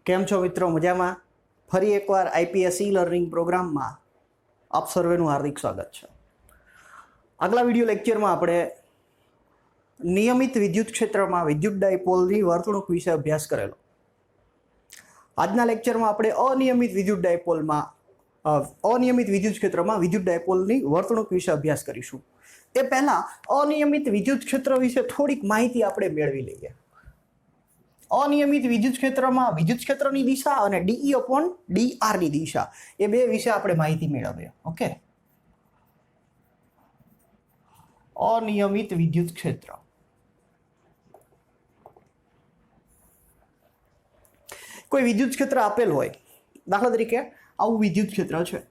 કેમ છો મિત્રો? મજામાં? ફરી એકવાર આઈપીએસ ઈ લર્નિંગ પ્રોગ્રામમાં આપ સર્વેનું હાર્દિક સ્વાગત છે. આગલા વિડીયો લેક્ચરમાં આપણે નિયમિત વિદ્યુત ક્ષેત્રમાં વિદ્યુત ડાયપોલની વર્તણૂક વિશે અભ્યાસ કરેલો. આજના લેક્ચરમાં આપણે અનિયમિત વિદ્યુત ક્ષેત્રમાં વિદ્યુત ડાયપોલની વર્તણૂક વિશે અભ્યાસ કરીશું. એ પહેલા અનિયમિત વિદ્યુત ક્ષેત્ર વિશે થોડીક માહિતી આપણે મેળવી લઈએ. અનિયમિત વિદ્યુત ક્ષેત્રમાં વિદ્યુત ક્ષેત્રની દિશા અને dE/dr ની દિશા એ બે વિશે આપણે માહિતી મેળવીએ. ઓકે, અનિયમિત વિદ્યુત ક્ષેત્ર. કોઈ વિદ્યુત ક્ષેત્ર આપેલ હોય, દાખલા તરીકે આવું વિદ્યુત ક્ષેત્ર છે,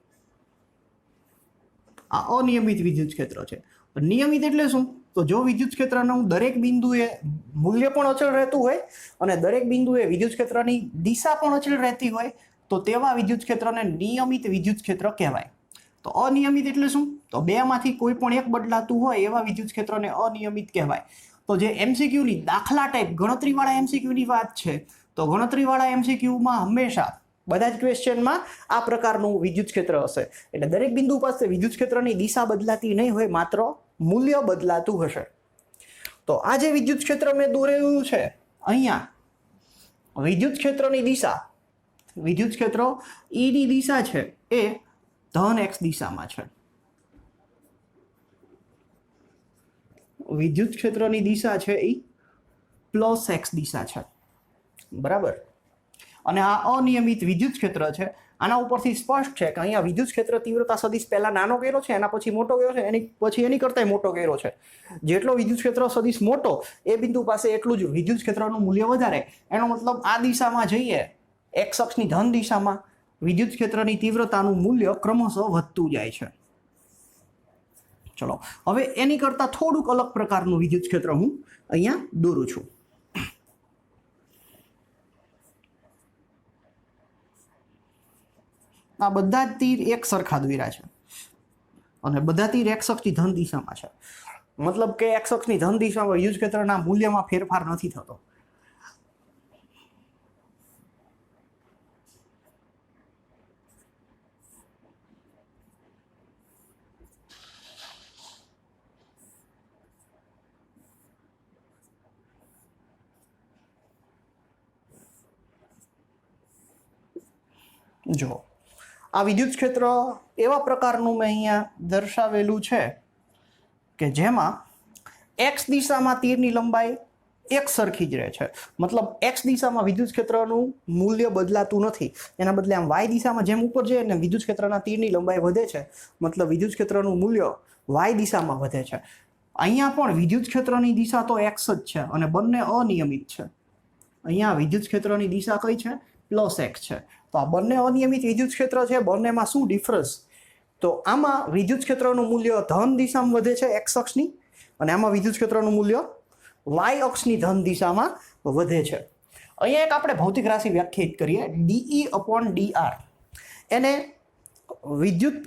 આ અનિયમિત વિદ્યુત ક્ષેત્ર છે. નિયમિત એટલે શું? તો જો વિદ્યુત ક્ષેત્રનું દરેક બિંદુએ મૂલ્ય પણ અચળ રહેતું હોય અને દરેક બિંદુએ વિદ્યુત ક્ષેત્રની દિશા પણ અચળ રહેતી હોય તો તેવા વિદ્યુત ક્ષેત્રને નિયમિત વિદ્યુત ક્ષેત્ર કહેવાય. તો અનિયમિત એટલે શું? તો બેમાંથી કોઈ પણ એક બદલાતું હોય એવા વિદ્યુત ક્ષેત્રને અનિયમિત કહેવાય. તો જે એમસીક્યુની દાખલા ટાઈપ ગણતરીવાળા એમસીક્યુની વાત છે, તો ગણતરીવાળા એમસીક્યુમાં હંમેશા બધા જ ક્વેશ્ચનમાં આ પ્રકારનું વિદ્યુત ક્ષેત્ર હશે. એટલે દરેક બિંદુ પાસે વિદ્યુત ક્ષેત્રની દિશા બદલાતી નહીં હોય, માત્ર મૂલ્ય બદલાતું હશે. તો આ જે વિદ્યુત ક્ષેત્ર મેં દોરેલું છે અહીંયા, વિદ્યુત ક્ષેત્રની દિશા, વિદ્યુત ક્ષેત્ર E ની દિશા છે એ ધન x દિશામાં છે. વિદ્યુત ક્ષેત્રની દિશા છે એ પ્લસ x દિશા છે. બરાબર. અને આ અનિયમિત વિદ્યુત ક્ષેત્ર છે. આના ઉપરથી સ્પષ્ટ છે કે અહીંયા વિદ્યુત ક્ષેત્ર તીવ્રતા સદિશ પહેલા નાનો કર્યો છે, એના પછી મોટો કર્યો છે, એની પછી એની કરતાંય મોટો કર્યો છે. જેટલો વિદ્યુત ક્ષેત્ર સદિશ મોટો એ બિંદુ પાસે એટલું જ વિદ્યુત ક્ષેત્રનું મૂલ્ય વધારે. એનો મતલબ આ દિશામાં જઈએ, x અક્ષની ધન દિશામાં વિદ્યુત ક્ષેત્રની તીવ્રતાનું મૂલ્ય ક્રમશઃ વધતું જાય છે. ચલો, હવે એની કરતા થોડુંક અલગ પ્રકારનું વિદ્યુત ક્ષેત્ર હું અહીંયા દોરું છું. આ બધા જ તીર એક સરખા દોર્યા છે અને બધા તીર x અક્ષની ધન દિશામાં છે. મતલબ કે x અક્ષની ધન દિશામાં વિદ્યુત ક્ષેત્રના મૂલ્યમાં ફેરફાર નથી થતો. જો આ વિદ્યુત ક્ષેત્ર એવા પ્રકારનું મેં અહીંયા દર્શાવેલું છે કે જેમાં x દિશામાં તીરની લંબાઈ એક સરખી જ રહે છે. મતલબ x દિશામાં વિદ્યુત ક્ષેત્રનું મૂલ્ય બદલાતું નથી. એના બદલે આમ y દિશામાં જેમ ઉપર જઈએ ને વિદ્યુત ક્ષેત્રના તીરની લંબાઈ વધે છે, મતલબ વિદ્યુત ક્ષેત્રનું મૂલ્ય y દિશામાં વધે છે. અહીંયા પણ વિદ્યુત ક્ષેત્રની દિશા તો x જ છે અને બંને અનિયમિત છે. અહીંયા વિદ્યુત ક્ષેત્રની દિશા કઈ છે? પ્લસ x છે. તો આ બંને અનિયમિત વિદ્યુત ક્ષેત્ર છે. બંનેમાં શું ડિફરન્સ? તો આમાં વિદ્યુત ક્ષેત્રનું મૂલ્ય ધન દિશામાં વધે છે x અક્ષની, અને આમાં વિદ્યુત ક્ષેત્રનું મૂલ્ય y અક્ષની ધન દિશામાં વધે છે. અહીંયા એક આપણે ભૌતિક રાશિ વ્યાખ્યાયિત કરીએ, dE/dr. એને વિદ્યુત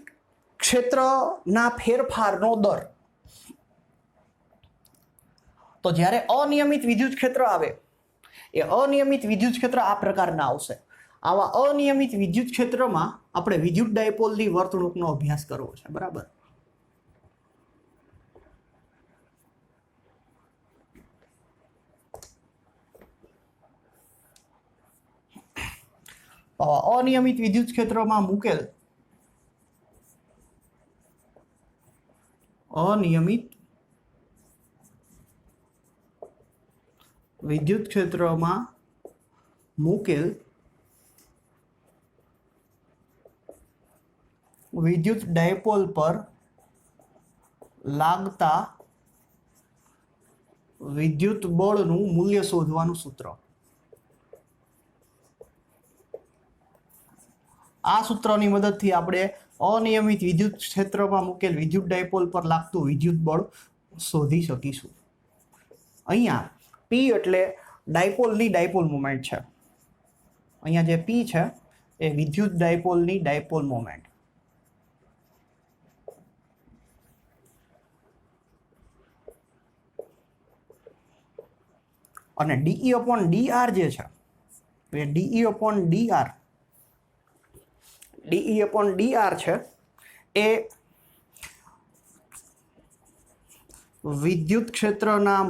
ક્ષેત્રના ફેરફારનો દર. તો જ્યારે અનિયમિત વિદ્યુત ક્ષેત્ર આવે, એ અનિયમિત વિદ્યુત ક્ષેત્ર આ પ્રકારના આવશે. આવા અનિયમિત વિદ્યુત ક્ષેત્રમાં આપણે વિદ્યુત ડાયપોલની વર્તણૂકનો અભ્યાસ કરવો છે. બરાબર. અનિયમિત વિદ્યુત ક્ષેત્રમાં મૂકેલ અનિયમિત વિદ્યુત ક્ષેત્રમાં મૂકેલ વિદ્યુત ડાયપોલ પર લાગતા વિદ્યુત બળનું મૂલ્ય શોધવાનું સૂત્ર. આ સૂત્રની મદદથી આપણે અનિયમિત વિદ્યુત ક્ષેત્રમાં મૂકેલ વિદ્યુત ડાયપોલ પર લાગતું વિદ્યુત બળ શોધી શકીશું. અહીંયા P એટલે ડાયપોલની ડાયપોલ મોમેન્ટ છે. અહીંયા જે P છે એ વિદ્યુત ડાયપોલની ડાયપોલ મોમેન્ટ. અને DE/dr જે છે ડીઈ અપોન ડીઆર છે એ વિદ્યુત ક્ષેત્રના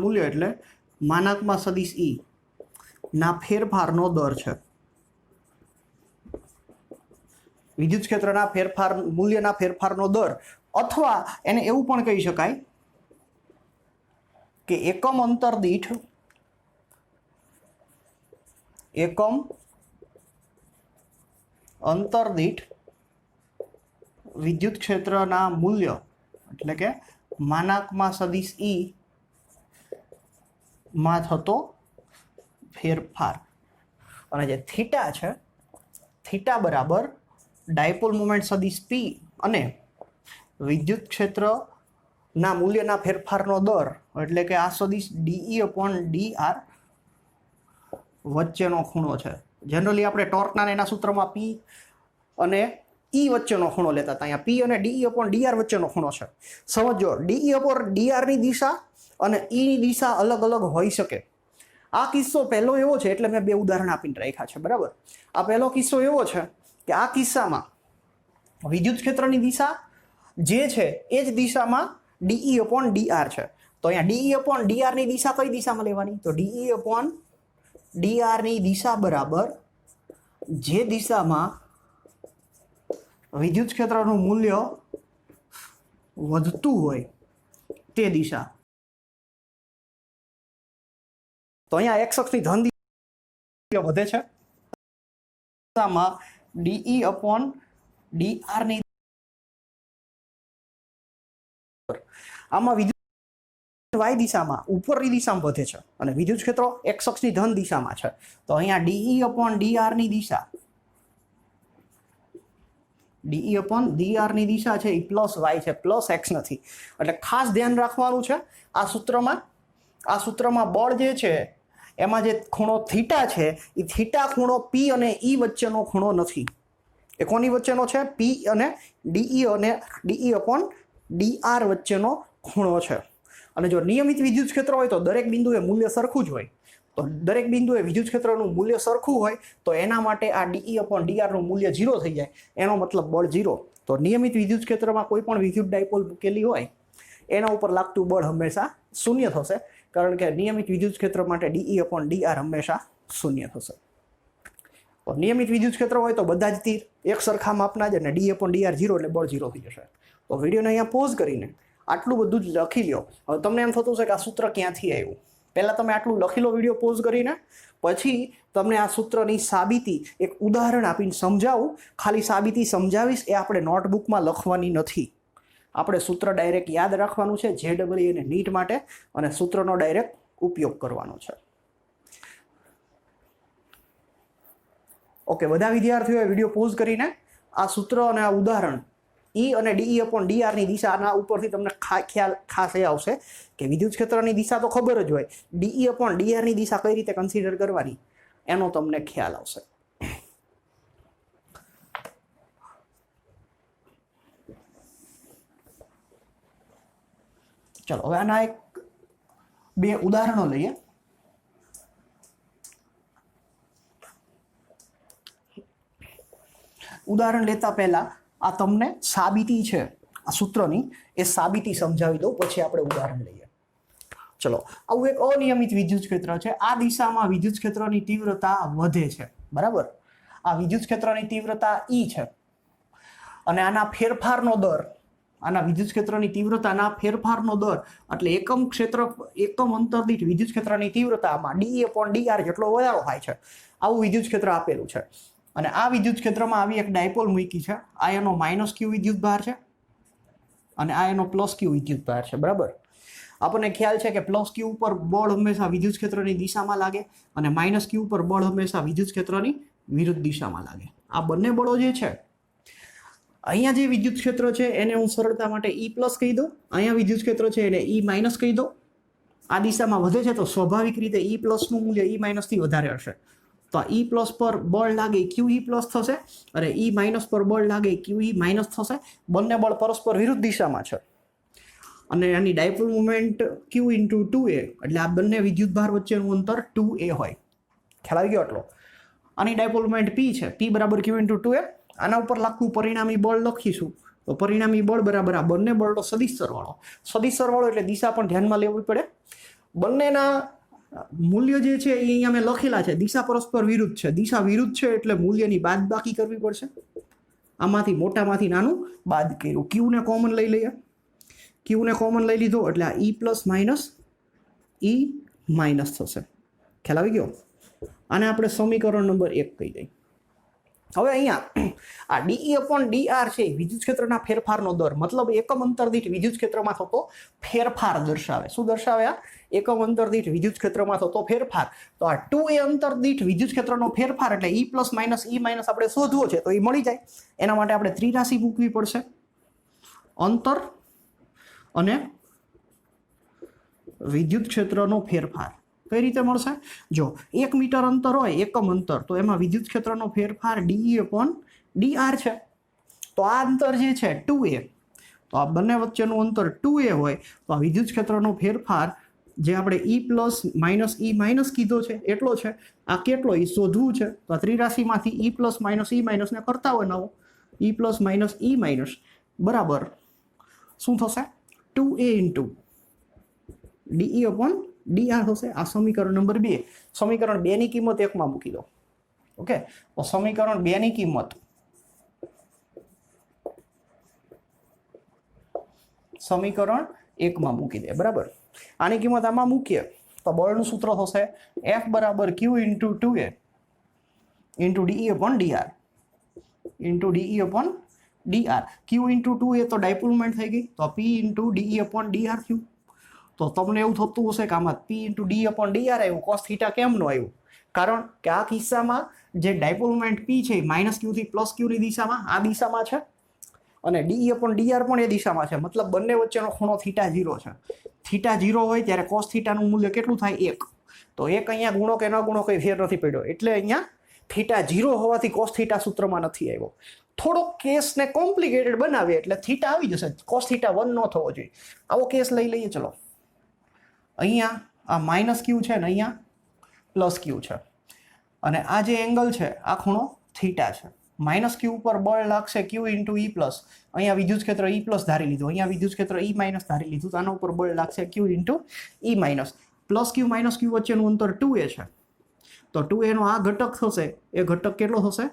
મૂલ્ય એટલે માનાંકમાં સદિશ ઈ ના ફેરફારનો દર છે. વિદ્યુત ક્ષેત્રના મૂલ્યના ફેરફારનો દર, અથવા એને એવું પણ કહી શકાય કે એકમ અંતર દીઠ વિદ્યુત ક્ષેત્રના મૂલ્ય એટલે કે માનાંકમાં સદિશ ઈ માં થતો ફેરફાર. અને જે થીટા છે, થીટા બરાબર ડાયપોલ મોમેન્ટ સદિશ પી અને વિદ્યુત ક્ષેત્રના મૂલ્યના ફેરફારનો દર એટલે કે આ સદિશ ડીઈ અપોન ડીઆર વચ્ચેનો ખૂણો છે. જનરલી આપણે ટોર્કના એના સૂત્રમાં પી અને ઈ વચ્ચેનો ખૂણો લેતા હતા. અહીંયા પી અને ડીઈ અપોન ડીઆર વચ્ચેનો ખૂણો છે. સમજો, ડીઈ અપોન ડીઆરની દિશા અને ઈની દિશા અલગ અલગ હોઈ શકે. આ કિસ્સો પહેલો એવો છે, એટલે મેં બે ઉદાહરણ આપીને રાખ્યા છે. બરાબર, આ પહેલો કિસ્સો એવો છે કે આ કિસ્સામાં વિદ્યુત ક્ષેત્રની દિશા જે છે એ જ દિશામાં ડીઈ અપોન ડીઆર છે. તો અહીંયા ડીઈ અપોન ડીઆરની દિશા કઈ દિશામાં લેવાની? તો ડીઈ અપોન ડીઆરની દિશા બરાબર જે દિશામાં વિદ્યુત ક્ષેત્રનું મૂલ્ય વધતું હોય તે દિશા. તો અહીંયા એક્સ અક્ષની ધન દિશા વધે છે, દિશામાં ડીઈ અપોન ડીઆરની આમાં વિદ્યુત વાય દિશામાં ઉપરની દિશામાં વધે છે અને વિદ્યુત ક્ષેત્રો એક્સ અક્ષની ધન દિશામાં છે. તો અહીંયા ડીઈ અપોન ડીઆરની દિશા છે એ પ્લસ વાય છે, પ્લસ એક્સ નથી. એટલે ખાસ ધ્યાન રાખવાનું છે આ સૂત્રમાં બળ જે છે એમાં જે ખૂણો થીટા છે એ થીટા ખૂણો પી અને ઈ વચ્ચેનો ખૂણો નથી. એ કોની વચ્ચેનો છે? પી અને ડીઈ અપોન ડીઆર વચ્ચેનો ખૂણો છે. અને જો નિયમિત વિદ્યુત ક્ષેત્ર હોય તો દરેક બિંદુએ મૂલ્ય સરખું જ હોય. તો દરેક બિંદુએ વિદ્યુત ક્ષેત્રનું મૂલ્ય સરખું હોય તો એના માટે આ ડીઈ અપોન ડીઆરનું મૂલ્ય 0 થઈ જાય. એનો મતલબ બળ 0. તો નિયમિત વિદ્યુત ક્ષેત્રમાં કોઈ પણ વિદ્યુત ડાયપોલ મૂકેલી હોય એના ઉપર લાગતું બળ હંમેશા શૂન્ય થશે, કારણ કે નિયમિત વિદ્યુત ક્ષેત્ર માટે ડીઈ અપોન ડીઆર હંમેશા શૂન્ય થશે. તો નિયમિત વિદ્યુત ક્ષેત્ર હોય તો બધા જ તીર એક સરખા માપના જ, અને ડી અપોન ડીઆર 0 એટલે બળ 0 થઈ જશે. તો વિડીયોને અહીંયા પોઝ કરીને આટલું બધું જ લખી લો. હવે તમને એમ થતું છે કે આ સૂત્ર ક્યાંથી આવ્યું? પહેલાં તમે આટલું લખી લો વિડીયો પોઝ કરીને, પછી તમને આ સૂત્રની સાબિતી એક ઉદાહરણ આપીને સમજાવું. ખાલી સાબિતી સમજાવીશ, એ આપણે નોટબુકમાં લખવાની નથી. આપણે સૂત્ર ડાયરેક્ટ યાદ રાખવાનું છે JEE અને નીટ માટે, અને સૂત્રનો ડાયરેક્ટ ઉપયોગ કરવાનો છે. ઓકે, બધા વિદ્યાર્થીઓએ વિડીયો પોઝ કરીને આ સૂત્ર અને આ ઉદાહરણ ઈ અને ડીઈ અપોન ડીઆરની દિશાના ઉપરથી તમને ખ્યાલ ખાસ એ આવશે કે વિદ્યુત ક્ષેત્રની દિશા તો ખબર જ હોય, ડીઈ અપોન ડીઆરની દિશા કઈ રીતે કન્સિડર કરવાની એનો તમને ખ્યાલ આવશે. ચલો હવે આના બે ઉદાહરણો લઈએ. ઉદાહરણ લેતા પહેલા આ તમને સાબિતી છે આ સૂત્રની, એ સાબિતી સમજાવી દઉં, પછી આપણે ઉદાહરણ લઈએ. ચલો, આવું એક અનિયમિત વિદ્યુત ક્ષેત્ર છે. આ દિશામાં વિદ્યુત ક્ષેત્રની તીવ્રતા વધે છે. બરાબર, આ વિદ્યુત ક્ષેત્રની તીવ્રતા ઈ છે અને આના ફેરફારનો દર, આના વિદ્યુત ક્ષેત્રની તીવ્રતાના ફેરફારનો દર એટલે એકમ અંતર દીઠ વિદ્યુત ક્ષેત્રની તીવ્રતામાં ડીઈ અપોન ડીઆર જેટલો વધારો થાય છે. આવું વિદ્યુત ક્ષેત્ર આપેલું છે. અને આ વિદ્યુત ક્ષેત્રમાં આવી એક ડાયપોલ મૂકી છે. આ એનો -q વિદ્યુત ભાર છે અને આ એનો +q વિદ્યુત ભાર છે. બરાબર, આપણને ખ્યાલ છે કે +q ઉપર બળ હંમેશા વિદ્યુત ક્ષેત્રની દિશામાં લાગે અને -q ઉપર બળ હંમેશા વિદ્યુત ક્ષેત્રની વિરુદ્ધ દિશામાં લાગે. આ બંને બળો જે છે, અહીંયા જે વિદ્યુત ક્ષેત્ર છે એને હું સરળતા માટે E+ કહી દઉં, અહીંયા વિદ્યુત ક્ષેત્ર છે એને E- કહી દઉં. આ દિશામાં વધે છે તો સ્વાભાવિક રીતે E+ નું મૂલ્ય E- થી વધારે હશે. તો E+ પર બળ લાગે QE+ થશે અને E- પર બળ લાગે QE- થશે. બંને બળ પરસ્પર વિરુદ્ધ દિશામાં છે. અને આની dipole moment Q into 2a, એટલે આ બંને વિદ્યુતભાર વચ્ચેનું અંતર 2a હોય. ખ્યાલ આવી ગયો આટલો. આની ડાયપોલ મોમેન્ટ P છે, P બરાબર Q ઇન્ટુ 2a. આના ઉપર લાગતું પરિણામી બળ લખીશું, તો પરિણામી બળ બરાબર આ બંને બળનો સદિશ સરવાળો. સદિશ સરવાળો એટલે દિશા પણ ધ્યાનમાં લેવી પડે. બંનેના મૂલ્ય જે છે એ અહીંયા મેં લખેલા છે, દિશા પરસ્પર વિરુદ્ધ છે. દિશા વિરુદ્ધ છે એટલે મૂલ્યની બાદબાકી કરવી પડશે. આમાંથી મોટામાંથી નાનું બાદ કર્યું. Q ને કોમન લઈ લઈએ. Q ને કોમન લઈ લીધો એટલે આ E plus minus E minus થશે. ખ્યાલ આવી ગયો? આને આપણે સમીકરણ નંબર 1 કહી દઈએ. હવે અહીંયા આ dE/dr છે વિદ્યુત ક્ષેત્રના ફેરફારનો દર, મતલબ એકમ અંતર દીઠ વિદ્યુત ક્ષેત્રમાં થતો ફેરફાર દર્શાવે. શું દર્શાવે? આ એકમ અંતર દીઠ વિદ્યુત ક્ષેત્રમાં થતો ફેરફાર. તો આ 2a અંતર દીઠ વિદ્યુત ક્ષેત્રનો ફેરફાર એટલે E plus minus E minus આપણે શોધવો છે, તો એ મળી જાય. એના માટે આપણે ત્રિરાશિ મૂકવી પડશે, અંતર અને વિદ્યુત ક્ષેત્રનો ફેરફાર. કઈ રીતે મળશે? જો 1 મીટર અંતર હોય એકમ અંતર, તો એમાં વિદ્યુત ક્ષેત્રનો ફેરફાર dE/dr છે. તો આ અંતર જે છે 2a, તો આ બંને વચ્ચેનું અંતર 2a હોય, તો આ વિદ્યુત ક્ષેત્રનો ફેરફાર જે આપણે E plus minus E minus કીધો છે એટલો છે. આ કેટલો એ શોધવું છે, તો આ ત્રિરાશિમાંથી E પ્લસ માઇનસ E માઇનસને કરતા બનાવો. E plus minus E minus બરાબર શું થશે? 2a ઇન્ટુ dE/dr થશે. આ સમીકરણ નંબર 2. સમીકરણ 2 ની કિંમત 1 માં મૂકી દો. ઓકે, તો સમીકરણ 2 ની કિંમત સમીકરણ 1 માં મૂકી દે. બરાબર, આની કિંમત આમાં મૂકીએ તો બળનું સૂત્ર થશે F બરાબર Q into 2a into dE/dr into dE/dr. Q into 2a તો ડાયપોલ મોમેન્ટ થઈ ગઈ, તો P ઇન્ટુ dE/dr થયું. તો તમને એવું થતું હશે કે આમાં P ઇન્ટુ dE/dr આવ્યું, cos થીટા કેમ ન આવ્યું? કારણ કે આ કિસ્સામાં જે ડાયપોલ મોમેન્ટ P છે એ માઇનસ Q થી પ્લસ Q ની દિશામાં, આ દિશામાં છે, અને dE/dr પણ એ દિશામાં છે. મતલબ બંને વચ્ચેનો ખૂણો θ 0 છે. θ 0 હોય ત્યારે cos થીટાનું મૂલ્ય કેટલું થાય? 1. તો 1 અહીંયા ગુણો કે ન ગુણો કંઈ ફેર નથી પડ્યો, એટલે અહીંયા θ 0 હોવાથી cos થીટા સૂત્રમાં નથી આવ્યો. થોડો કેસને કોમ્પ્લિકેટેડ બનાવીએ એટલે θ આવી જશે, cos θ 1 ન થવો જોઈએ. આવો કેસ લઈ લઈએ. ચલો, અહીંયા આ માઇનસ Q છે ને અહીંયા પ્લસ Q છે, અને આ જે એંગલ છે આ ખૂણો થીટા છે. માઇનસ Q ઉપર બળ લાગશે Q ઇન્ટુ E પ્લસ, અહીંયા વિદ્યુત ક્ષેત્ર E પ્લસ ધારી લીધું, અહીંયા વિદ્યુત ક્ષેત્ર E માઇનસ ધારી લીધું, તો આના ઉપર બળ લાગશે Q into E minus. Plus Q minus Q વચ્ચેનું અંતર 2a છે, તો 2a નો આ ઘટક થશે, એ ઘટક કેટલો થશે?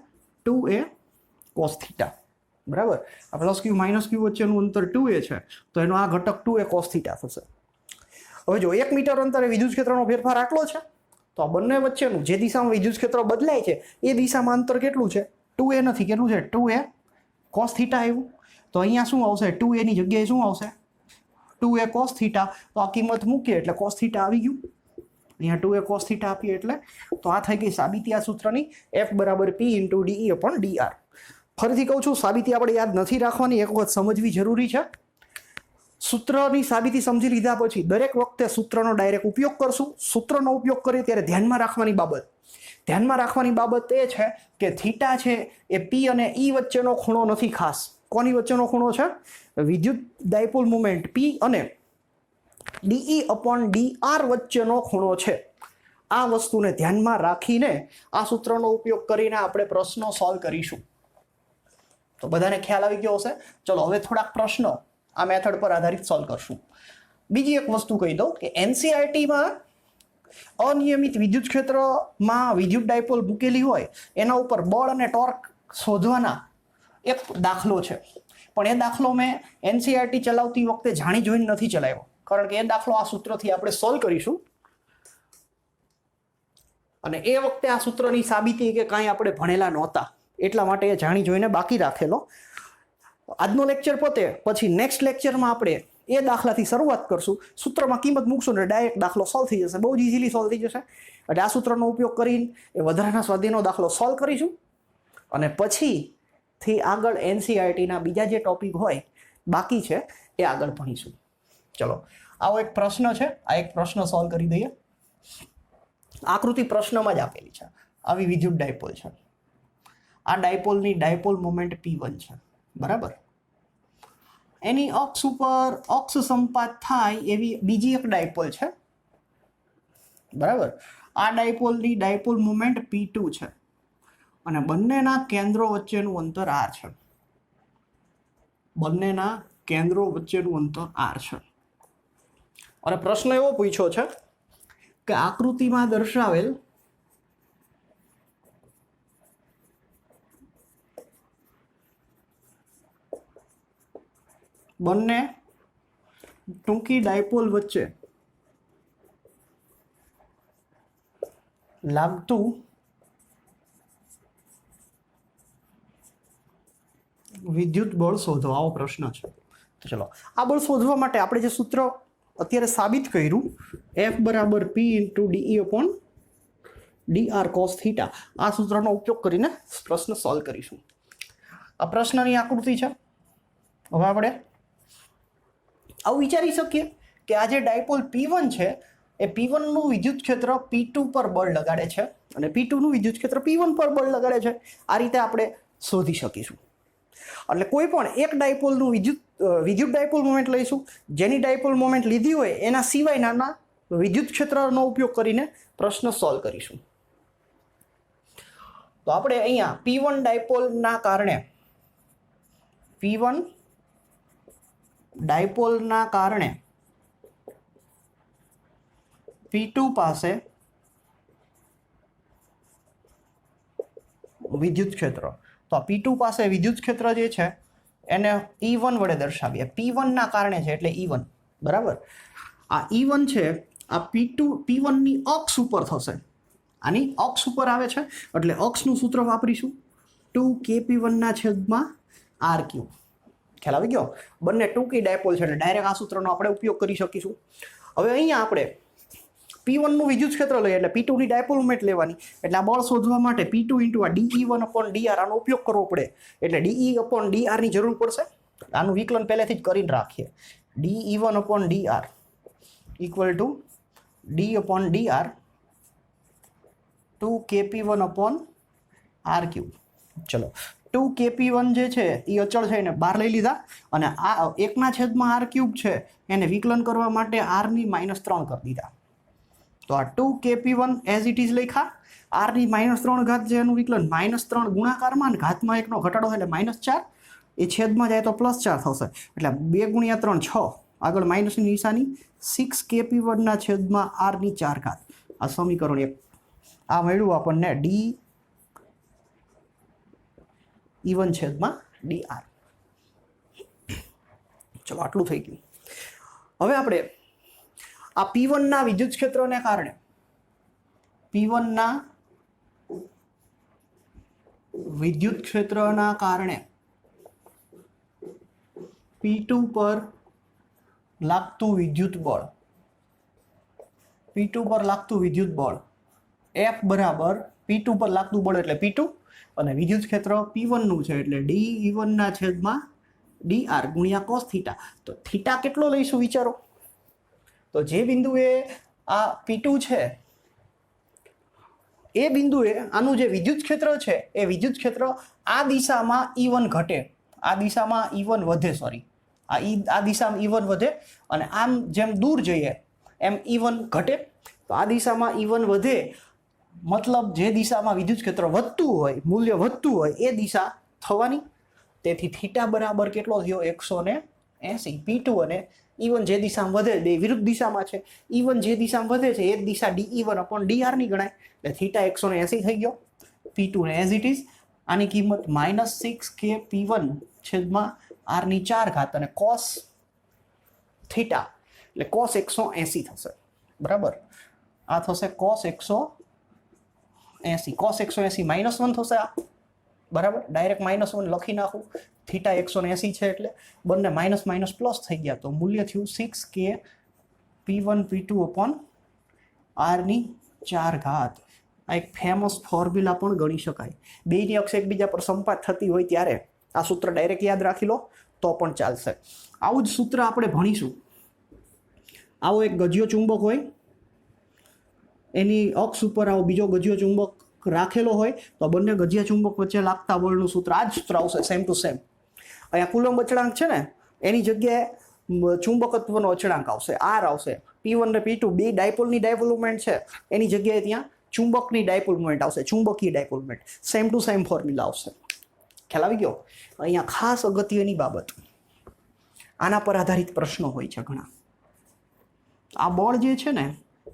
2a cos theta. બરાબર, આ પ્લસ Q માઇનસ Q વચ્ચેનું અંતર 2a છે, તો એનો આ ઘટક 2a cos થીટા થશે. હવે જો 1 મીટર અંતરે વિદ્યુત ક્ષેત્રનો ફેરફાર આટલો છે, તો આ બંને વચ્ચેનું જે દિશામાં વિદ્યુત ક્ષેત્ર બદલાય છે એ દિશામાં અંતર કેટલું છે? 2a નથી, કેટલું છે? 2a cos થીટા આવ્યું. તો અહીંયા શું આવશે? 2a ની જગ્યાએ શું આવશે? 2a cos theta. તો આ કિંમત મૂકીએ એટલે cos થીટા આવી ગયું. અહીંયા 2a cos થીટા આપીએ એટલે તો આ થઈ ગઈ સાબિતી આ સૂત્રની, F બરાબર P ઇન્ટુ dE/dr. ફરીથી કહું છું, સાબિતી આપણે યાદ નથી રાખવાની, એક વખત સમજવી જરૂરી છે. સૂત્રની સાબિતી સમજી લીધા પછી દરેક વખતે સૂત્રનો ડાયરેક્ટ ઉપયોગ કરશું. સૂત્રનો ઉપયોગ કરીએ ત્યારે ધ્યાનમાં રાખવાની બાબત એ છે કે થીટા છે એ P અને E વચ્ચેનો ખૂણો નથી. ખાસ કોની વચ્ચેનો ખૂણો છે? વિદ્યુત ડાયપોલ મોમેન્ટ P અને dE/dr વચ્ચેનો ખૂણો છે. આ વસ્તુને ધ્યાનમાં રાખીને આ સૂત્રનો ઉપયોગ કરીને આપણે પ્રશ્નો સોલ્વ કરીશું. તો બધાને ખ્યાલ આવી ગયો હશે. ચલો, હવે થોડાક પ્રશ્નો આ મેથડ પર આધારિત સોલ્વ કરશું. બીજી એક વસ્તુ કહી દઉં કે NCERTમાં અનિયમિત વિદ્યુત ક્ષેત્રમાં વિદ્યુત ડાયપોલ મૂકેલી હોય એના ઉપર બળ અને ટોર્ક શોધવાના એક દાખલો છે, પણ એ દાખલો મેં NCERT ચલાવતી વખતે જાણી જોઈને નથી ચલાવ્યો, કારણ કે એ દાખલો આ સૂત્રથી આપણે સોલ્વ કરીશું, અને એ વખતે આ સૂત્રની સાબિતી કે કાંઈ આપણે ભણેલા નહોતા, એટલા માટે એ જાણી જોઈને બાકી રાખેલો. આજનો લેક્ચર પતે પછી નેક્સ્ટ લેક્ચરમાં આપણે એ દાખલાથી શરૂઆત કરશું. સૂત્રમાં કિંમત મૂકશું ને ડાયરેક્ટ દાખલો સોલ્વ થઈ જશે, બહુ જ ઇઝીલી સોલ્વ થઈ જશે. એટલે આ સૂત્રનો ઉપયોગ કરીને એ વધારાના સ્વાધ્યાયનો દાખલો સોલ્વ કરીશું, અને પછીથી આગળ NCERTના બીજા જે ટોપિક હોય બાકી છે એ આગળ ભણીશું. ચલો, આવો એક પ્રશ્ન છે, આ એક પ્રશ્ન સોલ્વ કરી દઈએ. આકૃતિ પ્રશ્નમાં જ આપેલી છે. આવી વિદ્યુત ડાયપોલ છે, આ ડાયપોલની ડાયપોલ મોમેન્ટ P1 છે. બરાબર, એની અક્ષ ઉપર અક્ષ સંપાત થાય એવી બીજી એક ડાયપોલ છે, બરાબર. આ ડાયપોલની ડાયપોલ મોમેન્ટ P2 છે અને બંનેના કેન્દ્રો વચ્ચેનું અંતર r છે. બંનેના કેન્દ્રો વચ્ચેનું અંતર r છે. અને પ્રશ્ન એવો પૂછ્યો છે કે આકૃતિમાં દર્શાવેલ બંને ટૂંકી ડાયપોલ વચ્ચે લાગતું વિદ્યુત બળ શોધો, આવો પ્રશ્ન છે. તો ચલો, આ બળ શોધવા માટે આપણે જે સૂત્ર અત્યારે સાબિત કર્યું, F બરાબર P into DE upon DR cos theta, આ સૂત્રનો ઉપયોગ કરીને પ્રશ્ન સોલ્વ કરીશું. આ પ્રશ્નની આકૃતિ છે. હવે આપણે આવું વિચારી શકીએ કે આ જે ડાયપોલ P1 છે એ P1 નું વિદ્યુત ક્ષેત્ર P2 પર બળ લગાડે છે અને P2 નું વિદ્યુત ક્ષેત્ર P1 પર બળ લગાડે છે. આ રીતે આપણે શોધી શકીશું. એટલે કોઈ પણ એક ડાયપોલનું વિદ્યુત ડાયપોલ મોમેન્ટ લઈશું, જેની ડાયપોલ મોમેન્ટ લીધી હોય એના સિવાયના વિદ્યુત ક્ષેત્રનો ઉપયોગ કરીને પ્રશ્ન સોલ્વ કરીશું. તો આપણે અહીંયા P1 ડાયપોલના કારણે P2 પાસે વિદ્યુત ક્ષેત્ર, તો P2 પાસે વિદ્યુત ક્ષેત્ર જે છે એને E1 વડે દર્શાવીએ. P1 ના કારણે છે એટલે E1, બરાબર. આ E1 છે આ P1 ની અક્ષ ઉપર થશે, આની અક્ષ ઉપર આવે છે એટલે અક્ષનું સૂત્ર વાપરીશું 2kP1 ના છેદમાં r3. ખ્યાલ આવી ગયો? બંને ટૂંકી ડાયપોલ છે એટલે ડાયરેક્ટ આ સૂત્રનો આપણે ઉપયોગ કરી શકીશું. હવે અહીંયા આપણે P1 નું વિદ્યુત ક્ષેત્ર લઈએ એટલે P2 ની ડાયપોલ મોમેન્ટ લેવાની, એટલે આ બળ શોધવા માટે P2 ઇન્ટુ આ DE1 અપોન DR આનો ઉપયોગ કરવો પડે, એટલે DE અપોન DR ની જરૂર પડશે. આનું વિકલન પહેલેથી જ કરીને રાખીએ. DE1 upon DR equal to D upon DR 2kP1 upon r3. ચલો, 2kP1 જે છે એ અચળ છે એને બહાર લઈ લીધા અને આ 1 છેદમાં r3 છે એને વિકલન કરવા માટે r ની -3 કરી દીધા. તો આ 2kP1 એઝ ઇટ ઇઝ લખ્યા, r ની -3 ઘાત છે એનું વિકલન -3 ગુણાકારમાં અને ઘાતમાં 1 નો ઘટાડો એટલે -4, એ છેદમાં જાય તો +4 થશે એટલે 2 ગુણ્યા 3 6, આગળ માઇનસની નિશાની, 6kP1 ના છેદમાં r ની 4 ઘાત. આ સમીકરણ 1 આ મળ્યું આપણને DE1 છેદમાં DR. ચલો, આટલું થઈ ગયું. હવે આપણે આ P1 ના વિદ્યુત ક્ષેત્રને કારણે P2 પર લાગતું વિદ્યુત બળ F બરાબર P2 પર લાગતું બળ એટલે P2 અને વિદ્યુત ક્ષેત્ર P1 નું છે એટલે DE1 ના છેદમાં DR ગુણ્યા cos થીટા. તો થીટા કેટલો લઈશું વિચારો? તો જે બિંદુએ આ P2 છે એ બિંદુએ આનું જે વિદ્યુત ક્ષેત્ર છે એ વિદ્યુત ક્ષેત્ર આ દિશામાં E1 ઘટે, આ દિશામાં E1 વધે, આ દિશામાં E1 વધે અને આમ જેમ દૂર જઈએ એમ E1 ઘટે. તો આ દિશામાં E1 વધે મતલબ જે દિશામાં વિદ્યુત ક્ષેત્ર વધતું હોય, મૂલ્ય વધતું હોય એ દિશા થવાની. તેથી થીટા બરાબર કેટલો થયો? 180. P2 અને E1 જે દિશામાં વધે બે વિરુદ્ધ દિશામાં છે, E1 જે દિશામાં વધે છે એ જ દિશા DE1 અપોન DR ની ગણાય એટલે થીટા 180 થઈ ગયો. P2 ને એઝ ઇટ ઇઝ આની કિંમત -6kP1 છેદમાં r ની 4 ઘાત અને cos થીટા એટલે cos 180 થશે, બરાબર. આ થશે cos 180, cos 180 -1 થશે આ, બરાબર. ડાયરેક્ટ -1 લખી નાખું, થીટા 180 છે એટલે બંને માઇનસ પ્લસ થઈ ગયા તો મૂલ્ય થયું 6kP1 P2 અપોન r ની 4 ઘાત. આ એક ફેમસ ફોર્મ્યુલા પણ ગણી શકાય. બેની અક્ષ એકબીજા પર સંપાત થતી હોય ત્યારે આ સૂત્ર ડાયરેક્ટ યાદ રાખી લો તો પણ ચાલશે. આવું જ સૂત્ર આપણે ભણીશું. આવો એક ગજિયો ચુંબક હોય, એની અક્ષ ઉપર આવો બીજો ગજિયો ચુંબક રાખેલો હોય તો બંને ગજિયા ચુંબક વચ્ચે લાગતા બળનું સૂત્ર આ જ સૂત્ર આવશે, સેમ ટુ સેમ. અહીંયા કુલમ્બ અચળાંક છે ને એની જગ્યાએ ચુંબકત્વનો અચળાંક આવશે, આર આવશે. P1 ને P2 બે ડાયપોલની ડાયપોલ મોમેન્ટ છે, એની જગ્યાએ ત્યાં ચુંબકની ડાયપોલ મોમેન્ટ આવશે, ચુંબકીય dipole moment. Same to same formula આવશે. ખ્યાલ આવી ગયો? અહીંયા ખાસ અગત્યની બાબત, આના પર આધારિત પ્રશ્નો હોય છે ઘણા. આ બળ જે છે ને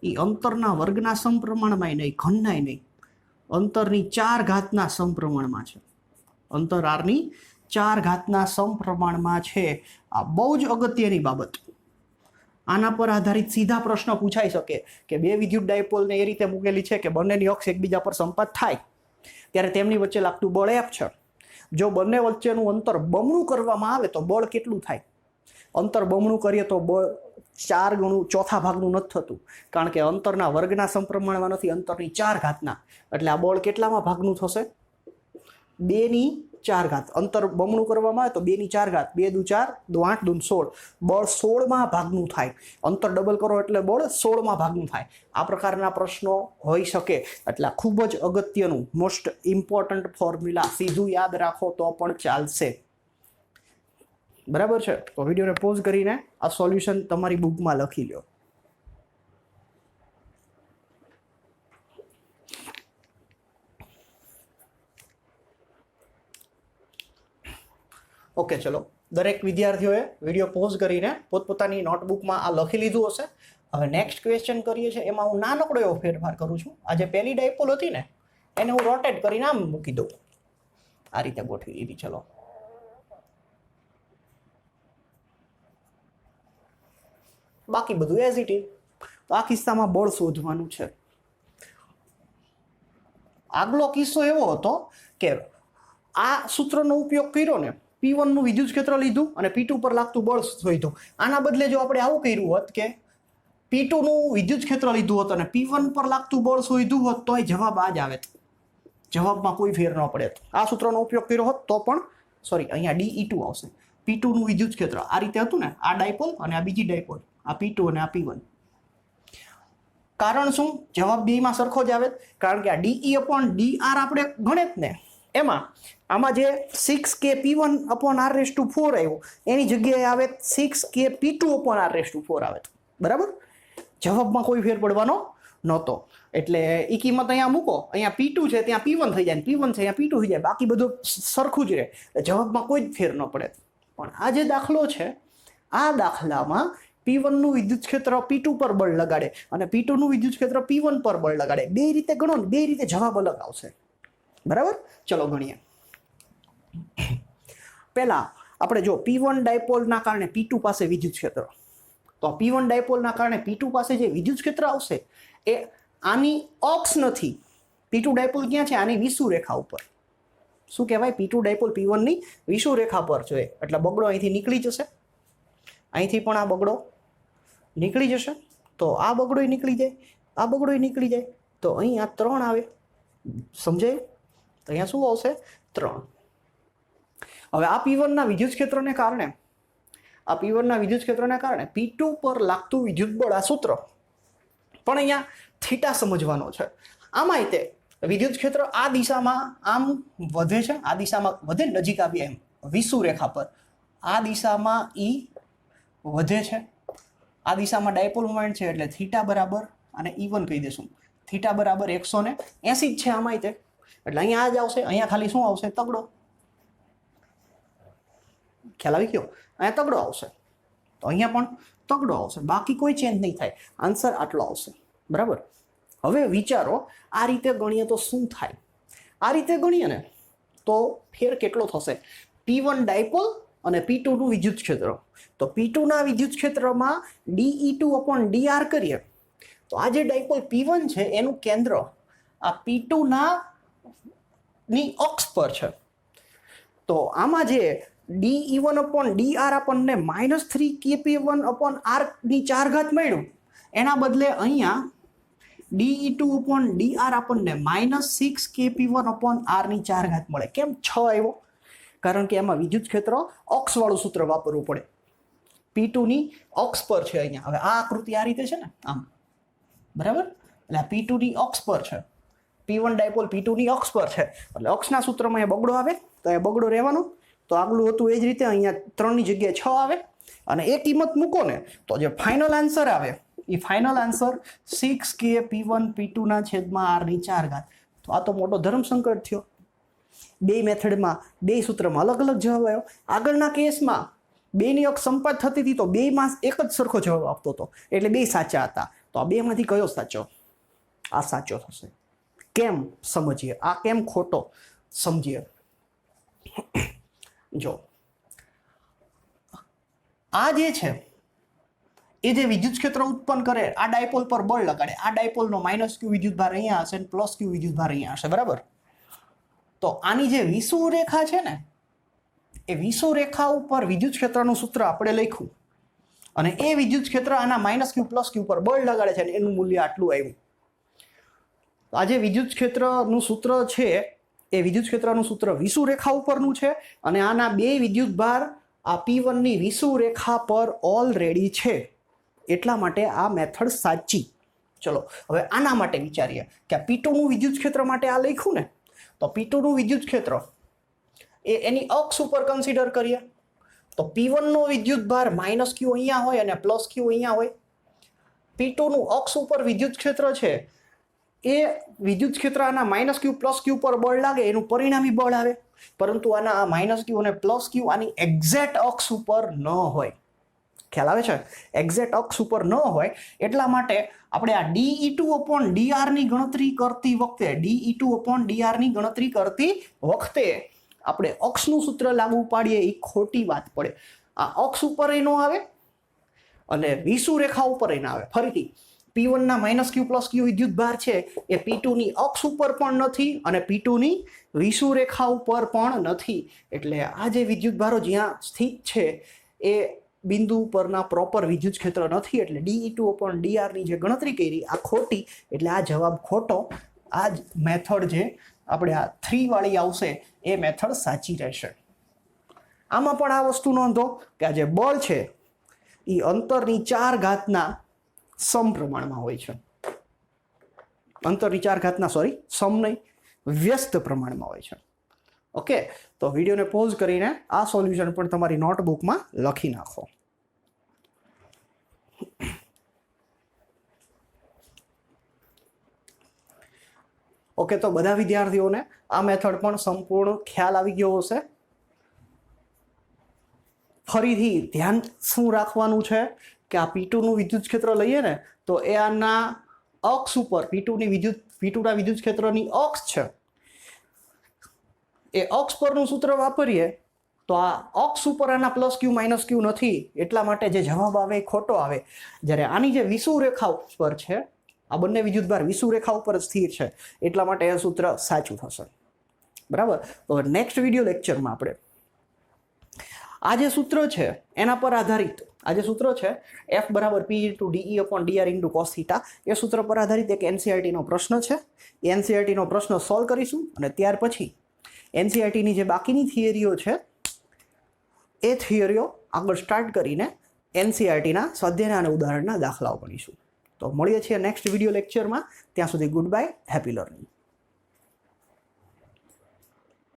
એ અંતરના વર્ગના સમપ્રમાણમાં નહીં, ઘનનાય નહીં, અંતરની 4 ઘાતના સમપ્રમાણમાં છે. અંતર આરની 4 ઘાતના સમપ્રમાણમાં છે. આ બહુ જ અગત્યની બાબત. આના પર આધારિત સીધા પ્રશ્ન પૂછાઈ શકે કે બે વિદ્યુત ડાયપોલને એ રીતે મૂકેલી છે કે બંનેની અક્ષ એકબીજા પર સંપાત થાય ત્યારે તેમની વચ્ચે લાગતું બળ F છે. જો બંને વચ્ચેનું અંતર બમણું કરવામાં આવે તો બળ કેટલું થાય? અંતર બમણું કરીએ તો બળ 4 ગણું, ચોથા ભાગનું નથી થતું, કારણ કે અંતરના વર્ગના સમપ્રમાણમાં નથી, અંતરની 4 ઘાતના. એટલે આ બળ કેટલામાં ભાગનું થશે? 2/4 ઘાત. અંતર બમણું કરવામાં આવે તો 2/4 ઘાત, 2 દુ 4, 2 8, 2 16. બળ 16માં ભાગનું થાય. અંતર ડબલ કરો એટલે બળ 16માં ભાગનું થાય. આ પ્રકારના પ્રશ્નો હોઈ શકે. એટલે ખૂબ જ અગત્યનું મોસ્ટ ઇમ્પોર્ટન્ટ ફોર્મ્યુલા, સીધું યાદ રાખો તો પણ ચાલશે. બરાબર છે? તો વિડીયોને પોઝ કરીને આ સોલ્યુશન તમારી બુકમાં લખી લો. ઓકે, ચલો. દરેક વિદ્યાર્થીઓએ વિડીયો પોઝ કરીને પોતપોતાની નોટબુકમાં આ લખી લીધું હશે. હવે નેક્સ્ટ ક્વેશ્ચન કરીએ છીએ. એમાં હું નાનકડો એવો ફેરફાર કરું છું. આ જે પહેલી ડાયપોલ હતી ને એને હું રોટેટ કરીને આમ મૂકી દઉં. આ રીતે ગોઠવી દીધી. ચલો, બાકી બધું એઝ ઇટ ઇઝ. તો આ કિસ્સામાં બળ શોધવાનું છે. આગલો કિસ્સો એવો હતો કે આ સૂત્રનો ઉપયોગ કર્યો ને, P1 નું વિદ્યુત ક્ષેત્ર લીધું અને P2 પર લાગતું બળ શોધ્યું. આના બદલે જો આપણે આવું કર્યું હોત કે P2 નું વિદ્યુત ક્ષેત્ર લીધું હોત અને P1 પર લાગતું બળ શોધ્યું હોત તો જવાબ આ જ આવે. જવાબમાં કોઈ ફેર ન પડે. આ સૂત્રનો ઉપયોગ કર્યો હોત તો પણ, સોરી, અહીંયા DE2 આવશે. P2 નું વિદ્યુત ક્ષેત્ર આ રીતે હતું ને, આ ડાયપોલ અને આ બીજી ડાયપોલ, આ P2 અને આ P1. કારણ શું? જવાબ બેમાં સરખો જ આવે, કારણ કે આ DE/DR આપણે ગણે જ ને. એમાં આમાં જે 6k P1/r⁴ આવ્યું એની જગ્યાએ આવે 6k P2/r⁴ આવે. બરાબર? જવાબમાં કોઈ ફેર પડવાનો નહોતો. એટલે એ કિંમત અહીંયા મૂકો, અહીંયા P2 છે ત્યાં P1 થઈ જાય, P1 છે અહીંયા P2 થઈ જાય, બાકી બધું સરખું જ રહે. જવાબમાં કોઈ જ ફેર ન પડે. પણ આ જે દાખલો છે, આ દાખલામાં P1 નું વિદ્યુત ક્ષેત્ર P2 પર બળ લગાડે અને P2 નું વિદ્યુત ક્ષેત્ર P1 પર બળ લગાડે. બે રીતે ગણો ને, બે રીતે જવાબ અલગ આવશે. બરાબર? ચલો ગણીએ. પહેલા આપણે જો P1 ડાયપોલના કારણે P2 પાસે વિદ્યુત ક્ષેત્ર, તો P1 ડાયપોલના કારણે P2 પાસે જે વિદ્યુત ક્ષેત્ર આવશે એ આની અક્ષ નથી. P2 ડાયપોલ ક્યાં છે? આની વિષુવ રેખા ઉપર. શું કહેવાય? P2 ડાયપોલ P1 ની વિષુવ રેખા પર છે. એટલે બગડો અહીંથી નીકળી જશે, અહીંથી પણ આ બગડો નીકળી જશે. તો આ બગડોય નીકળી જાય, આ બગડોય નીકળી જાય. તો અહીં આ 3 આવે. સમજાય? તો અહીંયા શું આવશે? 3. હવે આ P1 ના વિદ્યુત ક્ષેત્રને કારણે, આ P1 ના વિદ્યુત ક્ષેત્રને કારણે P2 પર લાગતું વિદ્યુત બળ, આ સૂત્ર. પણ અહીંયા થીટા સમજવાનો છે. આમાંય તે વિદ્યુત ક્ષેત્ર આ દિશામાં આમ વધે છે, આ દિશામાં વધે, નજીક આવી એમ વિષુવ રેખા પર. આ દિશામાં E વધે છે, આ દિશામાં ડાયપોલ મોમેન્ટ છે, એટલે થીટા બરાબર, અને E1 કહી દેશું, થીટા બરાબર 180 જ છે આમાંય તે. એટલે અહીંયા આ જ આવશે. અહીંયા ખાલી શું આવશે? તગડો. ખ્યાલ આવી ગયો? અહીંયા તગડો આવશે. તો અહીંયા પણ તગડો આવશે, બાકી કોઈ ચેન્જ નહીં થાય. આન્સર આટલો આવશે. બરાબર? હવે વિચારો, આ રીતે ગણીએ તો શું થાય? આ રીતે ગણીએ ને તો ફેર કેટલો થશે? P1 ડાયપોલ અને P2 નું વિદ્યુત ક્ષેત્ર. તો P2 ના વિદ્યુત ક્ષેત્રમાં DE2/dr કરીએ તો આ જે ડાયપોલ P1 છે એનું કેન્દ્ર આ P2 ની અક્ષ પર છે. તો આમાં જે DE1/dr આપણને -3kP1/r⁴ મળ્યું, એના બદલે અહીંયા DE2/dr આપણને -6kP1/r⁴ મળે. કેમ 6 આવ્યો? કારણ કે એમાં વિદ્યુત ક્ષેત્ર અક્ષવાળું સૂત્ર વાપરવું પડે. P2 ની અક્ષ પર છે અહીંયા. હવે આ આકૃતિ આ રીતે છે ને, આમ. બરાબર? એટલે આ P2 ની અક્ષ પર છે. P1 ડાયપોલ P2 ની અક્ષ પર છે, એટલે અક્ષના સૂત્રમાં એ બગડો આવે તો એ બગડો રહેવાનો. તો આગલું હતું એ જ રીતે અહીંયા 3ની જગ્યાએ 6 આવે અને એ કિંમત મૂકો ને તો જે ફાઇનલ આન્સર આવે એ final answer 6k p1 p2 ના છેદમાં r ની 4 ઘાત. તો આ તો મોટો ધર્મસંકટ થયો. બે મેથડમાં બે સૂત્રમાં અલગ અલગ જવાબ આવ્યો. આગળના કેસમાં બેની અક્ષ સંપાત થતી હતી તો બેમાં એક જ સરખો જવાબ આપતો હતો એટલે બે સાચા હતા. તો આ બેમાંથી કયો સાચો? આ સાચો થશે. કેમ સમજીએ, આ કેમ ખોટો સમજીએ. જો આ જે છે એ જે વિદ્યુત ક્ષેત્ર ઉત્પન્ન કરે આ ડાયપોલ પર બળ લગાડે. આ ડાયપોલનો -q વિદ્યુત ભાર અહીંયા હશે અને +q વિદ્યુત ભાર અહીંયા હશે, બરાબર? તો આની જે વિષુવ રેખા છે ને એ વિષુવ રેખા ઉપર વિદ્યુત ક્ષેત્રનું સૂત્ર આપણે લખ્યું અને એ વિદ્યુત ક્ષેત્ર આના -q +q પર બળ લગાડે છે અને એનું મૂલ્ય આટલું આવ્યું. આ જે વિદ્યુત ક્ષેત્રનું સૂત્ર છે એ વિદ્યુત ક્ષેત્રનું સૂત્ર વિષુવ રેખા ઉપરનું છે અને આના બે વિદ્યુત ભાર આ P1 ની વિષુવ રેખા પર ઓલરેડી છે એટલા માટે આ મેથડ સાચી. ચલો હવે આના માટે વિચારીએ કે P2 નું વિદ્યુત ક્ષેત્ર માટે આ લખ્યું ને તો P2 નું વિદ્યુત ક્ષેત્ર એની અક્ષ ઉપર કન્સિડર કરીએ તો P1 નો વિદ્યુત ભાર -q અહીંયા હોય અને +q અહીંયા હોય. P2 નું અક્ષ ઉપર વિદ્યુત ક્ષેત્ર છે એ વિદ્યુત ક્ષેત્ર આના -q +q પર બળ લાગે એનું પરિણામી બળ આવે, પરંતુ આના -q અને +q આની એક્ઝેક્ટ અક્ષ ઉપર ન હોય. ખ્યાલ આવે છે? એક્ઝેક્ટ અક્ષ ઉપર ન હોય એટલા માટે આપણે આ dE2/dr ની ગણતરી કરતી વખતે આપણે અક્ષનું સૂત્ર લાગુ પાડીએ એ ખોટી વાત પડે. આ અક્ષ ઉપર ન આવે અને વિષુવ રેખા ઉપર ન આવે. ફરીથી P1 ના -q +q વિદ્યુત ભાર છે એ P2 ની અક્ષ ઉપર પણ નથી અને P2 ની વિષુવ રેખા ઉપર પણ નથી. એટલે આ જે વિદ્યુત ભારો જ્યાં સ્થિત છે એ બિંદુ પરના પ્રોપર વિદ્યુત ક્ષેત્ર નથી એટલે dE2/dr ની જે ગણતરી કરી આ ખોટી એટલે આ જવાબ ખોટો. આ જ મેથડ જે આપણે આ 3 વાળી આવશે એ મેથડ સાચી રહેશે. આમાં પણ આ વસ્તુ નોંધો કે આ જે બળ છે એ અંતરની 4 ઘાતના સમપ્રમાણમાં હોય છે. અંતરની 4 ઘાતના સમ નહીં, વ્યસ્ત પ્રમાણમાં હોય છે. ઓકે, તો વિડીયોને પોઝ કરીને આ સોલ્યુશન પણ તમારી નોટબુકમાં લખી નાખો. ઓકે, તો બધા વિદ્યાર્થીઓને આ મેથડ પણ સંપૂર્ણ ખ્યાલ આવી ગયો હશે. ફરીથી ધ્યાન શું રાખવાનું છે કે આ P2 નું વિદ્યુત ક્ષેત્ર લઈએ ને તો એ આના અક્ષ ઉપર P2 ના વિદ્યુત ક્ષેત્રની અક્ષ છે એ અક્ષ પરનું સૂત્ર વાપરીએ તો આ અક્ષ ઉપર આના +q -q નથી એટલા માટે જે જવાબ આવે એ ખોટો આવે. જ્યારે આની જે વિષુવ રેખા ઉપર છે આ બંને વિદ્યુત ભાર વિષુવ રેખા ઉપર સ્થિર છે એટલા માટે એ સૂત્ર સાચું થશે. બરાબર? તો નેક્સ્ટ વિડીયો લેક્ચરમાં આપણે આ જે સૂત્ર છે એના પર આધારિત આ જે સૂત્ર છે F = P × dE/dr × cos θ એ સૂત્ર પર આધારિત એક NCERT નો પ્રશ્ન છે. એ NCERT નો પ્રશ્ન સોલ્વ કરીશું અને ત્યાર પછી NCERT ની જે બાકીની થિયરીઓ છે એ થિયરીઓ આગળ સ્ટાર્ટ કરીને NCERT ના સ્વાધ્યાય અને ઉદાહરણના દાખલાઓ ગણીશું. તો મળીએ છીએ નેક્સ્ટ વિડીયો લેક્ચરમાં. ત્યાં સુધી ગુડ બાય, હેપી લર્નિંગ.